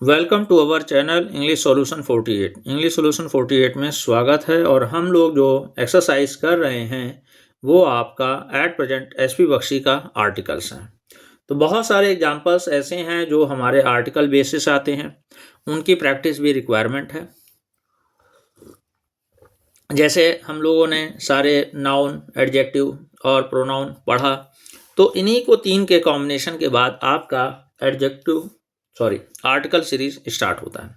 Welcome to our channel English solution 48। English solution 48 में स्वागत है। और हम लोग जो एक्सरसाइज कर रहे हैं वो आपका एट प्रेजेंट एसपी बख्शी का आर्टिकल्स हैं। तो बहुत सारे एग्जांपल्स ऐसे हैं जो हमारे आर्टिकल बेसिस आते हैं, उनकी प्रैक्टिस भी रिक्वायरमेंट है। जैसे हम लोगों ने सारे नाउन, एडजेक्टिव और प्रोनाउन पढ़ा, तो इन्हीं को तीन के कॉम्बिनेशन के बाद आपका आर्टिकल सीरीज स्टार्ट होता है।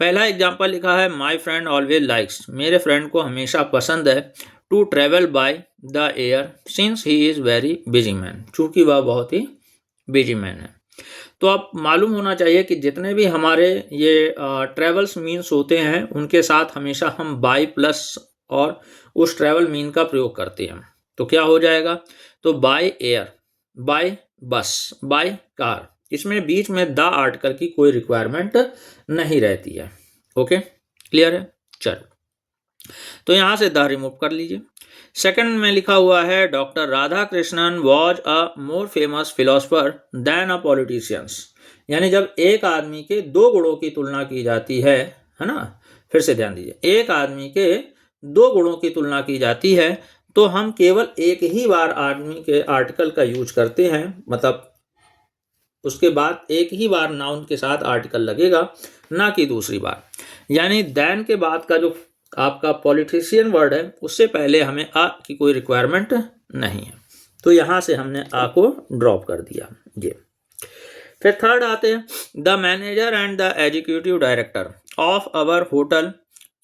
पहला एग्जाम्पल लिखा है, माई फ्रेंड ऑलवेज लाइक्स, मेरे फ्रेंड को हमेशा पसंद है, to travel by the air since he is very busy man, चूँकि वह बहुत ही बिजी मैन है। तो आप मालूम होना चाहिए कि जितने भी हमारे ये ट्रेवल्स मीन्स होते हैं उनके साथ हमेशा हम बाय प्लस और उस ट्रेवल मीन का प्रयोग करते हैं। तो क्या हो जाएगा, तो बाय एयर, बाय बस, बाय कार, इसमें बीच में द आर्टिकल की कोई रिक्वायरमेंट नहीं रहती है। ओके, क्लियर है। चलो, तो यहां से द रिमूव कर लीजिए। सेकंड में लिखा हुआ है, doctor Radhakrishnan was a more famous philosopher than a politicians, यानी जब एक आदमी के दो गुणों की तुलना की जाती है ना, फिर से ध्यान दीजिए, एक आदमी के दो गुणों की तुलना की जाती है तो हम केवल एक ही बार आदमी के आर्टिकल का यूज करते हैं, मतलब उसके बाद एक ही बार नाउन के साथ आर्टिकल लगेगा, ना कि दूसरी बार। यानी देन के बाद का जो आपका पॉलिटिशियन वर्ड है उससे पहले हमें आ की कोई रिक्वायरमेंट नहीं है, तो यहां से हमने आ को ड्रॉप कर दिया। ये फिर थर्ड आते हैं, the manager and the executive director of our hotel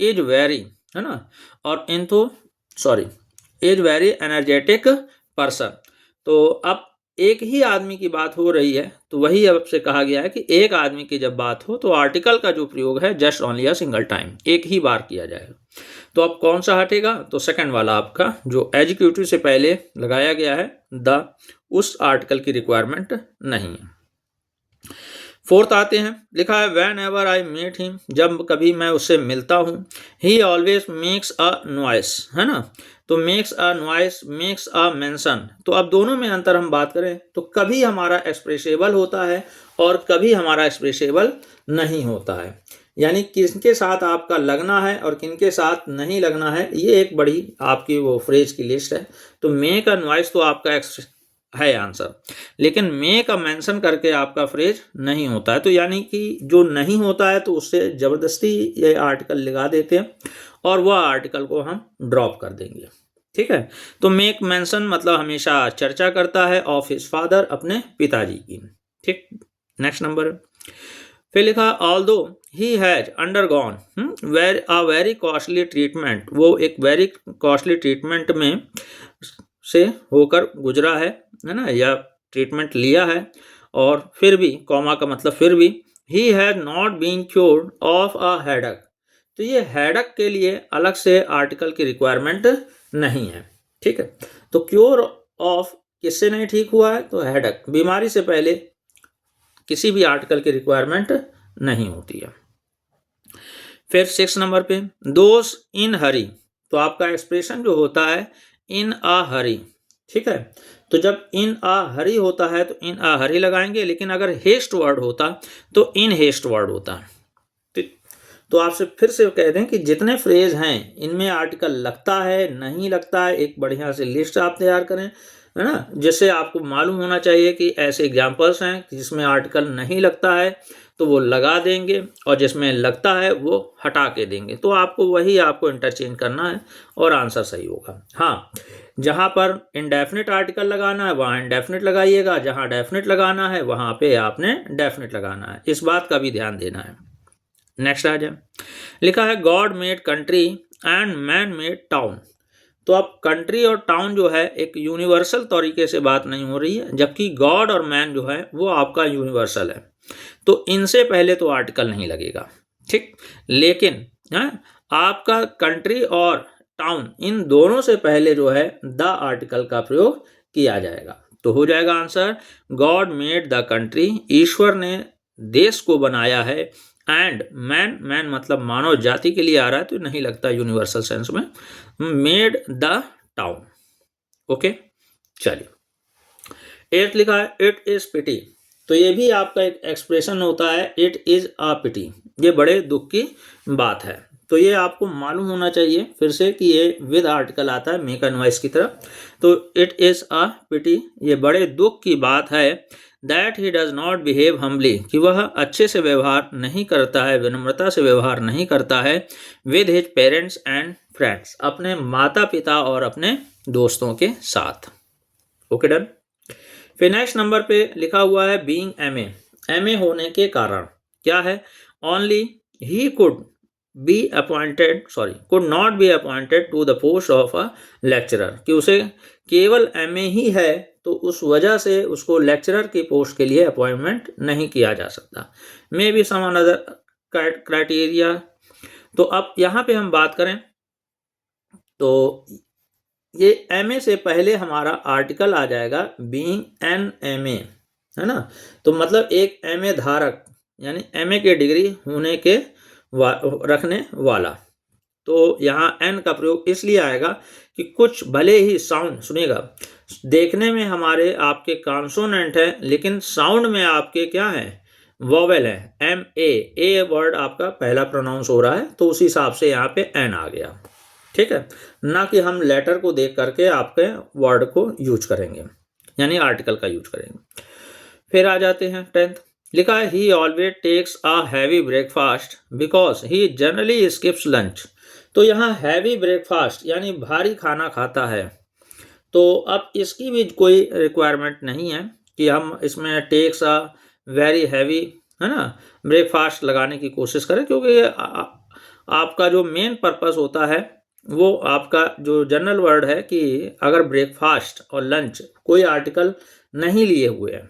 is very, है ना, और इज वेरी एनर्जेटिक पर्सन। तो अब एक ही आदमी की बात हो रही है, तो वही अब से कहा गया है कि एक आदमी की जब बात हो तो आर्टिकल का जो प्रयोग है just only a single time, एक ही बार किया जाएगा। तो अब कौन सा हटेगा, तो सेकंड वाला आपका जो एग्जीक्यूटिव से पहले लगाया गया है द, उस आर्टिकल की रिक्वायरमेंट नहीं है। फोर्थ आते हैं, लिखा है, whenever I meet him, जब कभी मैं उससे मिलता हूँ, he always makes a noise, है ना, तो makes a noise, makes a mention. तो अब दोनों में अंतर हम बात करें तो कभी हमारा एक्सप्रेसेबल होता है और कभी हमारा एक्सप्रेसेबल नहीं होता है, यानी किनके साथ आपका लगना है और किनके साथ नहीं लगना है, ये एक बड़ी आपकी वो फ्रेज की लिस्ट है। तो मेक अ नॉइस तो आपका है आंसर, लेकिन मे का मेंशन करके आपका फ्रेज नहीं होता है, तो यानी कि जो नहीं होता है तो उससे जबरदस्ती ये आर्टिकल लगा देते हैं और वह आर्टिकल को हम ड्रॉप कर देंगे। ठीक है, तो मेक मेंशन मतलब हमेशा चर्चा करता है ऑफ हिज फादर, अपने पिताजी की। ठीक, नेक्स्ट नंबर फिर लिखा, although he has undergone very costly treatment, वो एक वेरी कॉस्टली ट्रीटमेंट में से होकर गुजरा है ना, या ट्रीटमेंट लिया है, और फिर भी, कॉमा का मतलब फिर भी, he has not been cured of a headache, तो ये हेडक के लिए अलग से आर्टिकल की रिक्वायरमेंट नहीं है। ठीक है, तो क्योर ऑफ किससे नहीं ठीक हुआ है, तो हेडक, बीमारी से पहले किसी भी आर्टिकल की रिक्वायरमेंट नहीं होती है। फिर 6 नंबर पे, दोस इन हरी, तो आपका एक्सप्रेशन जो होता है इन आ हरी, ठीक है, तो जब इन आ हरी होता है तो इन आ हरी लगाएंगे, लेकिन अगर हेस्ट वर्ड होता तो इन हेस्ट वर्ड होता। तो आपसे फिर से कह दें कि जितने फ्रेज हैं इनमें आर्टिकल लगता है नहीं लगता है, एक बढ़िया से लिस्ट आप तैयार करें, है ना, जिससे आपको मालूम होना चाहिए कि ऐसे एग्जाम्पल्स हैं जिसमें आर्टिकल नहीं लगता है तो वो लगा देंगे, और जिसमें लगता है वो हटा के देंगे, तो आपको इंटरचेंज करना है और आंसर सही होगा। हाँ, जहाँ पर इनडेफिनिट आर्टिकल लगाना है वहाँ इनडेफिनिट लगाइएगा, जहाँ डेफिनिट लगाना है वहाँ पे आपने डेफिनिट लगाना है, इस बात का भी ध्यान देना है। नेक्स्ट आ जाए, लिखा है, God made country and man made town, तो अब कंट्री और टाउन जो है एक यूनिवर्सल तरीके से बात नहीं हो रही है, जबकि गॉड और मैन जो है वो आपका यूनिवर्सल है, तो इनसे पहले तो आर्टिकल नहीं लगेगा। ठीक, लेकिन आपका कंट्री और टाउन इन दोनों से पहले जो है द आर्टिकल का प्रयोग किया जाएगा, तो हो जाएगा answer, God made the country, ईश्वर ने देश को बनाया है, एंड मैन, मैन मतलब मानव जाति के लिए आ रहा है तो नहीं लगता यूनिवर्सल सेंस में, मेड द टाउन। ओके, चलिए 8 लिखा है, इट इज पिटी, तो ये भी आपका एक एक्सप्रेशन होता है, इट इज़ अ पिटी, ये बड़े दुख की बात है। तो ये आपको मालूम होना चाहिए फिर से कि ये विद आर्टिकल आता है मेक नॉइस की तरह। तो इट इज़ अ पिटी, ये बड़े दुख की बात है, that he does not behave humbly, कि वह अच्छे से व्यवहार नहीं करता है, विनम्रता से व्यवहार नहीं करता है, with his parents and friends, अपने माता पिता और अपने दोस्तों के साथ। Okay done. फिर नेक्स्ट नंबर पे लिखा हुआ है बीइंग एमए होने के कारण क्या है, only he could not be appointed to the post of a lecturer, कि उसे केवल एमए ही है तो उस वजह से उसको लेक्चरर की पोस्ट के लिए अपॉइंटमेंट नहीं किया जा सकता। May be some another criteria. तो अब यहाँ पे हम बात करें तो ये एमए से पहले हमारा आर्टिकल आ जाएगा बीइंग एन एमए, है ना। तो मतलब एक एमए धारक यानी एमए की डिग्री होने के रखने वाला। तो यहाँ एन का प्रयोग इसलिए आएगा कि कुछ भले ही साउंड, सुनिएगा, देखने में हमारे आपके कॉन्सोनेंट है लेकिन साउंड में आपके क्या है, वोवेल है, एम ए वर्ड आपका पहला प्रोनाउंस हो रहा है तो उस हिसाब से यहाँ पे एन आ गया। ठीक है, ना कि हम लेटर को देख करके आपके वर्ड को यूज करेंगे यानी आर्टिकल का यूज करेंगे। फिर आ जाते हैं 10th, लिखा है he always takes a heavy breakfast because he generally skips lunch. तो यहाँ हैवी ब्रेकफास्ट यानी भारी खाना खाता है। तो अब इसकी भी कोई रिक्वायरमेंट नहीं है कि हम इसमें टेक्स अ वेरी हैवी, है ना, ब्रेकफास्ट लगाने की कोशिश करें, क्योंकि आपका जो मेन पर्पस होता है वो आपका जो जनरल वर्ड है कि अगर ब्रेकफास्ट और लंच कोई आर्टिकल नहीं लिए हुए हैं,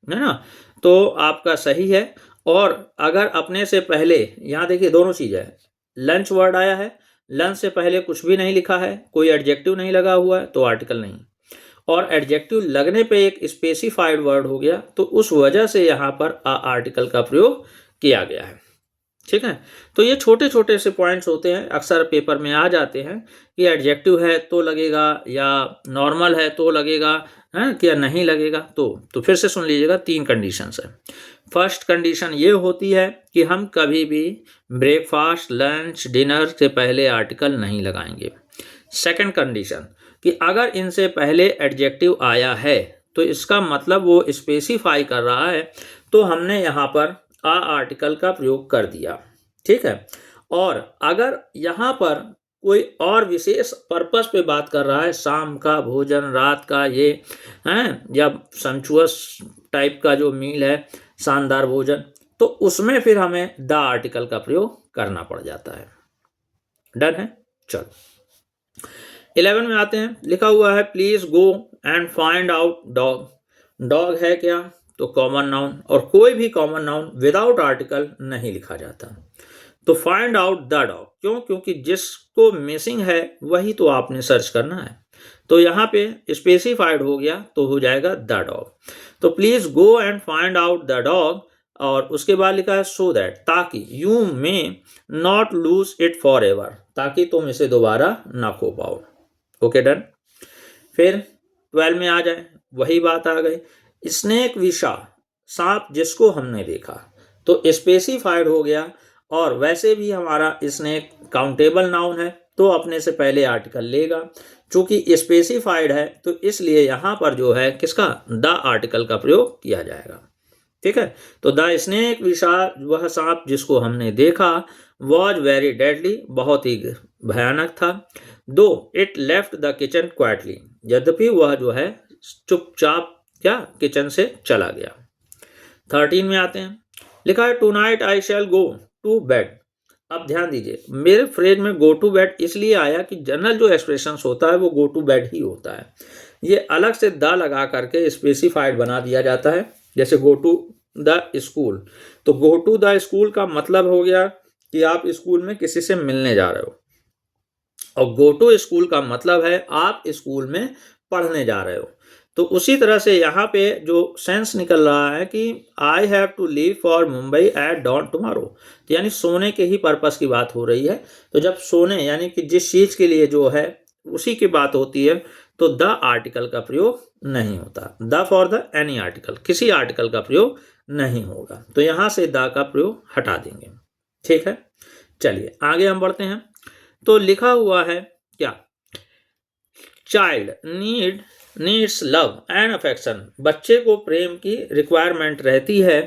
है ना, तो आपका सही है। और अगर अपने से पहले, यहाँ देखिए दोनों चीज़ है, लंच वर्ड आया है, लंच से पहले कुछ भी नहीं लिखा है, कोई एडजेक्टिव नहीं लगा हुआ है तो आर्टिकल नहीं, और एडजेक्टिव लगने पे एक स्पेसिफाइड वर्ड हो गया तो उस वजह से यहाँ पर आर्टिकल का प्रयोग किया गया है। ठीक है, तो ये छोटे छोटे से पॉइंट्स होते हैं, अक्सर पेपर में आ जाते हैं कि एडजेक्टिव है तो लगेगा या नॉर्मल है तो लगेगा, है क्या नहीं लगेगा। तो फिर से सुन लीजिएगा, 3 कंडीशंस है। फर्स्ट कंडीशन ये होती है कि हम कभी भी ब्रेकफास्ट, लंच, डिनर से पहले आर्टिकल नहीं लगाएंगे। सेकंड कंडीशन कि अगर इनसे पहले एडजेक्टिव आया है तो इसका मतलब वो स्पेसिफाई कर रहा है, तो हमने यहाँ पर आर्टिकल का प्रयोग कर दिया। ठीक है, और अगर यहाँ पर कोई और विशेष पर्पस पे बात कर रहा है, शाम का भोजन, रात का ये हैं, या संचुअस टाइप का जो मील है, शानदार भोजन, तो उसमें फिर हमें द आर्टिकल का प्रयोग करना पड़ जाता है। डन है, चलो 11 में आते हैं, लिखा हुआ है please go and find out dog. Dog है क्या, तो कॉमन नाउन, और कोई भी कॉमन नाउन विदाउट आर्टिकल नहीं लिखा जाता। तो फाइंड आउट द डॉग, क्यों, क्योंकि जिसको मिसिंग है वही तो आपने सर्च करना है, तो यहाँ पे स्पेसिफाइड हो गया तो हो जाएगा द डॉग। तो please go and find out the dog, और उसके बाद लिखा है सो दैट, ताकि you may not lose it for ever, ताकि तुम इसे दोबारा ना खो पाओ। Okay done. फिर 12 में आ जाए, वही बात आ गई, स्नेक विशा, सांप जिसको हमने देखा, तो स्पेसिफाइड हो गया, और वैसे भी हमारा स्नेक काउंटेबल नाउन है तो अपने से पहले आर्टिकल लेगा, चूंकि स्पेसिफाइड है तो इसलिए यहाँ पर जो है किसका, द आर्टिकल का प्रयोग किया जाएगा। ठीक है, तो द स्नेक विशा, वह सांप जिसको हमने देखा, वॉज वेरी डेडली, बहुत ही भयानक था, दो it left the kitchen quietly, यद्यपि वह जो है चुपचाप क्या किचन से चला गया। 13 में आते हैं, लिखा है tonight I shall go to bed. अब ध्यान दीजिए, मेरे फ्रेज में गो टू बेड इसलिए आया कि जनरल जो एक्सप्रेशन होता है वो गो टू बेड ही होता है, ये अलग से द लगा करके स्पेसिफाइड बना दिया जाता है। जैसे गो टू द स्कूल, तो गो टू द स्कूल का मतलब हो गया कि आप स्कूल में किसी से मिलने जा रहे हो, और गो टू स्कूल का मतलब है आप स्कूल में पढ़ने जा रहे हो। तो उसी तरह से यहाँ पे जो सेंस निकल रहा है कि I have to leave for Mumbai at dawn tomorrow, तो यानी सोने के ही पर्पस की बात हो रही है। तो जब सोने यानी कि जिस चीज़ के लिए जो है उसी की बात होती है, तो द आर्टिकल का प्रयोग नहीं होता। The for the any article, किसी आर्टिकल का प्रयोग नहीं होगा। तो यहां से द का प्रयोग हटा देंगे। ठीक है, चलिए आगे हम बढ़ते हैं। तो लिखा हुआ है क्या, child needs love and affection, बच्चे को प्रेम की रिक्वायरमेंट रहती है।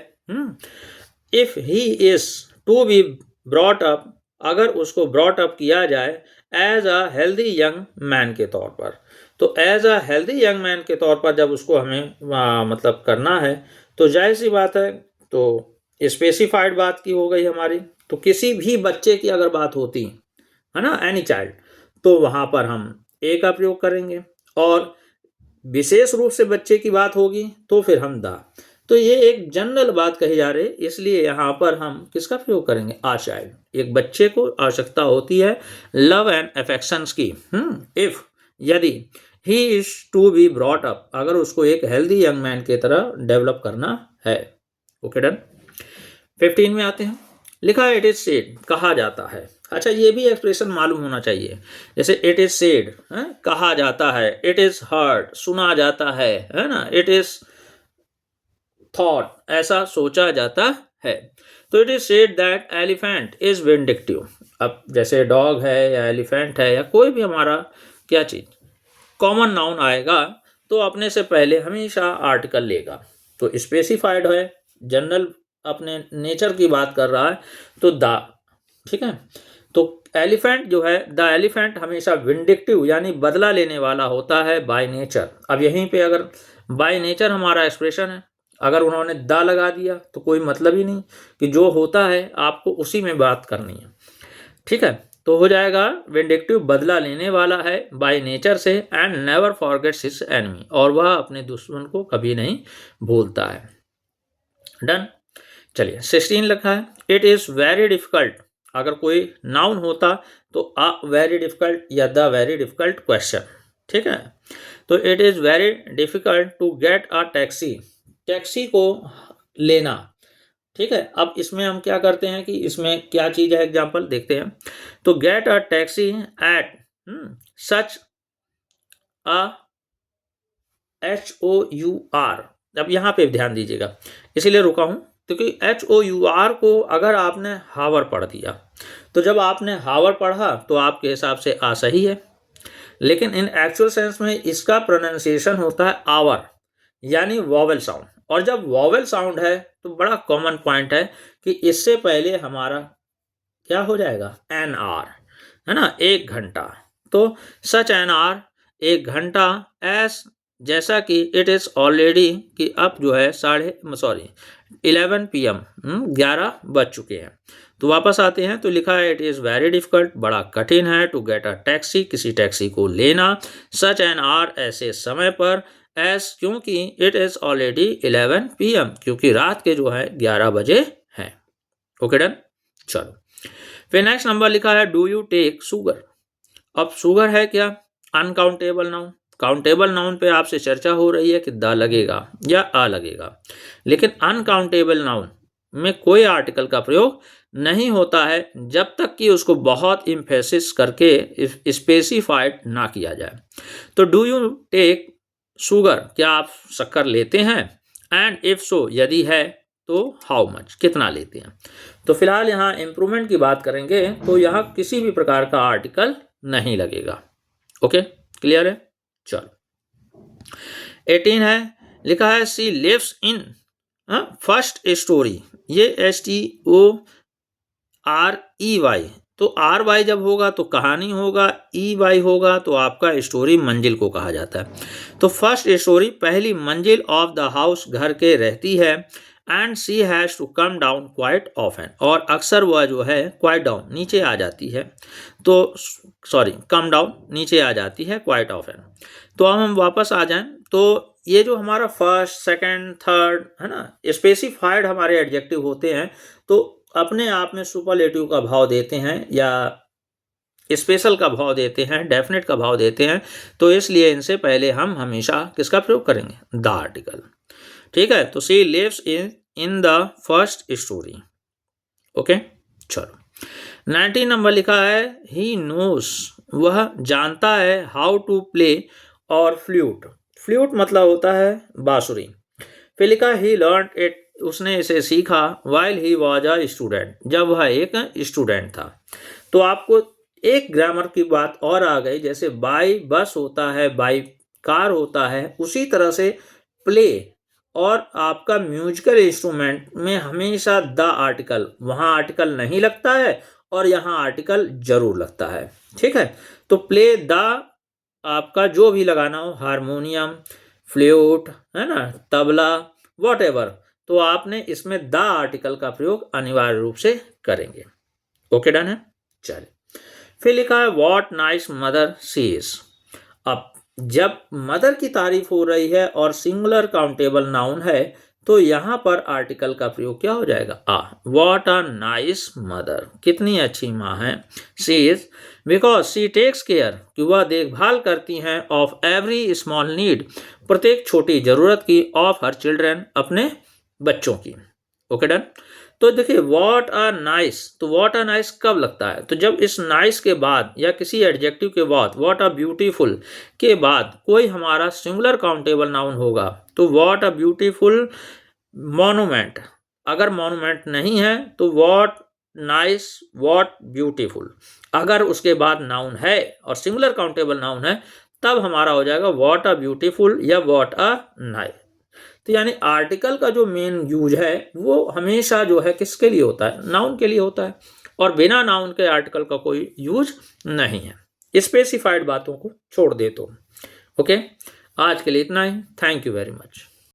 If he is to be brought up, अगर उसको ब्रॉट अप किया जाए as a healthy young man के तौर पर, तो as a healthy young man के तौर पर जब उसको हमें मतलब करना है, तो जाहिर सी बात है, तो स्पेसिफाइड बात की हो गई हमारी। तो किसी भी बच्चे की अगर बात होती है ना, एनी चाइल्ड, तो वहां पर हम ए का प्रयोग करेंगे, और विशेष रूप से बच्चे की बात होगी तो फिर हम द। तो ये एक जनरल बात कही जा रही है, इसलिए यहाँ पर हम किसका प्रयोग करेंगे, आ चाइल्ड। एक बच्चे को आवश्यकता होती है लव एंड अफेक्शंस की। इफ, यदि, he is to be brought up, अगर उसको एक हेल्दी यंग मैन की तरह डेवलप करना है। Okay done. 15 में आते हैं। लिखा है इट इज सेड, कहा जाता है। अच्छा, ये भी एक्सप्रेशन मालूम होना चाहिए, जैसे इट इज सेड कहा जाता है, इट इज हर्ड सुना जाता है ना, इट इज थॉट ऐसा सोचा जाता है। तो it is said that elephant is vindictive. अब जैसे डॉग है या एलिफेंट है या कोई भी हमारा क्या चीज कॉमन नाउन आएगा, तो अपने से पहले हमेशा आर्टिकल लेगा। तो स्पेसिफाइड है, जनरल अपने नेचर की बात कर रहा है, तो द। ठीक है, तो एलिफेंट जो है, द एलिफेंट हमेशा विंडिक्टिव यानी बदला लेने वाला होता है बाय नेचर। अब यहीं पे अगर बाय नेचर हमारा एक्सप्रेशन है, अगर उन्होंने द लगा दिया तो कोई मतलब ही नहीं, कि जो होता है आपको उसी में बात करनी है। ठीक है, तो हो जाएगा विंडिक्टिव बदला लेने वाला है बाय नेचर से, and never forgets his enemy, और वह अपने दुश्मन को कभी नहीं भूलता है। डन। चलिए 16 लिखा है इट इज वेरी डिफिकल्ट, अगर कोई नाउन होता तो अ वेरी डिफिकल्ट या द वेरी डिफिकल्ट क्वेश्चन। ठीक है, तो it is very difficult to get a taxi, taxi को लेना। ठीक है, अब इसमें हम क्या करते हैं कि इसमें क्या चीज है, एग्जांपल देखते हैं। तो gate a taxi at such a HOUR। अब यहाँ पे ध्यान दीजिएगा, इसीलिए रुका हूं, क्योंकि HOUR को अगर आपने हावर पढ़ दिया, तो जब आपने हावर पढ़ा तो आपके हिसाब से आ सही है, लेकिन इन एक्चुअल सेंस में इसका प्रोनाउंसिएशन होता है आवर, यानी वॉवेल साउंड। और जब वॉवेल साउंड है तो बड़ा कॉमन पॉइंट है कि इससे पहले हमारा क्या हो जाएगा, एन आर, है ना, एक घंटा। तो सच एन आर, एक घंटा, एस, जैसा कि इट इज ऑलरेडी, कि अब जो है 11 PM, 11 बज चुके हैं। तो वापस आते हैं, तो लिखा है इट इज वेरी डिफिकल्ट, बड़ा कठिन है, टू गेट अ टैक्सी, किसी टैक्सी को लेना, सच एन आर, ऐसे समय पर, एस, क्योंकि इट इज ऑलरेडी 11 PM, क्योंकि रात के जो है 11 बजे हैं। Okay done. चलो फिर नेक्स्ट नंबर लिखा है डू यू टेक शुगर। अब शुगर है क्या, अनकाउंटेबल नाउन। काउंटेबल नाउन पे आपसे चर्चा हो रही है कि द लगेगा या आ लगेगा, लेकिन अनकाउंटेबल नाउन में कोई आर्टिकल का प्रयोग नहीं होता है जब तक कि उसको बहुत इम्फेसिस करके स्पेसिफाइड ना किया जाए। तो डू यू टेक शुगर, क्या आप शक्कर लेते हैं, एंड इफ सो, यदि है तो हाउ मच, कितना लेते हैं। तो फिलहाल यहाँ इंप्रूवमेंट की बात करेंगे, तो यहाँ किसी भी प्रकार का आर्टिकल नहीं लगेगा। ओके, क्लियर है। चलो 18 है, लिखा है she lives in first storey. ये STOREY, तो RY जब होगा तो कहानी होगा, EY होगा तो आपका स्टोरी मंजिल को कहा जाता है। तो फर्स्ट स्टोरी, पहली मंजिल ऑफ द हाउस, घर के रहती है, and she has to come down quite often, और अक्सर वह जो है क्वाइट डाउन, नीचे आ जाती है, तो सॉरी कम डाउन, नीचे आ जाती है क्वाइट ऑफन। तो अब हम वापस आ जाएं, तो ये जो हमारा फर्स्ट, सेकंड, थर्ड है ना, स्पेसिफाइड हमारे एडजेक्टिव होते हैं, तो अपने आप में सुपरलेटिव का भाव देते हैं या स्पेशल का भाव देते हैं, डेफिनेट का भाव देते हैं, तो इसलिए इनसे पहले हम हमेशा किसका प्रयोग करेंगे, द आर्टिकल। ठीक है, तो she lives in the first storey. Okay, चलो 19 नंबर लिखा है ही नोस, वह जानता है, हाउ टू प्ले और फ्लूट, फ्लूट मतलब होता है बांसुरी। फिर लिखा ही लर्न इट, उसने इसे सीखा while he was a student, जब वह एक स्टूडेंट था। तो आपको एक ग्रामर की बात और आ गई, जैसे बाई बस होता है, बाई कार होता है, उसी तरह से प्ले और आपका म्यूजिकल इंस्ट्रूमेंट में हमेशा द आर्टिकल, वहाँ आर्टिकल नहीं लगता है और यहाँ आर्टिकल जरूर लगता है। ठीक है, तो प्ले द आपका जो भी लगाना हो, हारमोनियम, फ्लूट, है ना, तबला, वॉटेवर, तो आपने इसमें द आर्टिकल का प्रयोग अनिवार्य रूप से करेंगे। ओके, डन है। चलिए, फिर लिखा है what nice mother she is. अब जब मदर की तारीफ हो रही है और सिंगुलर काउंटेबल नाउन है, तो यहां पर आर्टिकल का प्रयोग क्या हो जाएगा, आ। व्हाट अ नाइस मदर, कितनी अच्छी माँ है। She is because she takes care, कि वह देखभाल करती हैं, ऑफ एवरी स्मॉल नीड, प्रत्येक छोटी जरूरत की, ऑफ हर चिल्ड्रन, अपने बच्चों की। Okay, done. तो देखिए व्हाट अ नाइस, तो व्हाट अ नाइस कब लगता है, तो जब इस नाइस के बाद या किसी एडजेक्टिव के बाद, व्हाट अ ब्यूटीफुल के बाद कोई हमारा सिंगुलर काउंटेबल नाउन होगा, तो व्हाट अ ब्यूटीफुल मॉन्यूमेंट। अगर मॉन्यूमेंट नहीं है तो व्हाट नाइस, व्हाट ब्यूटीफुल। अगर उसके बाद नाउन है और सिंगुलर काउंटेबल नाउन है, तब हमारा हो जाएगा व्हाट अ ब्यूटीफुल या व्हाट अ नाइस। तो यानी आर्टिकल का जो मेन यूज है वो हमेशा जो है किसके लिए होता है, नाउन के लिए होता है, और बिना नाउन के आर्टिकल का कोई यूज नहीं है, स्पेसिफाइड बातों को छोड़ दे तो। ओके, आज के लिए इतना ही। Thank you very much.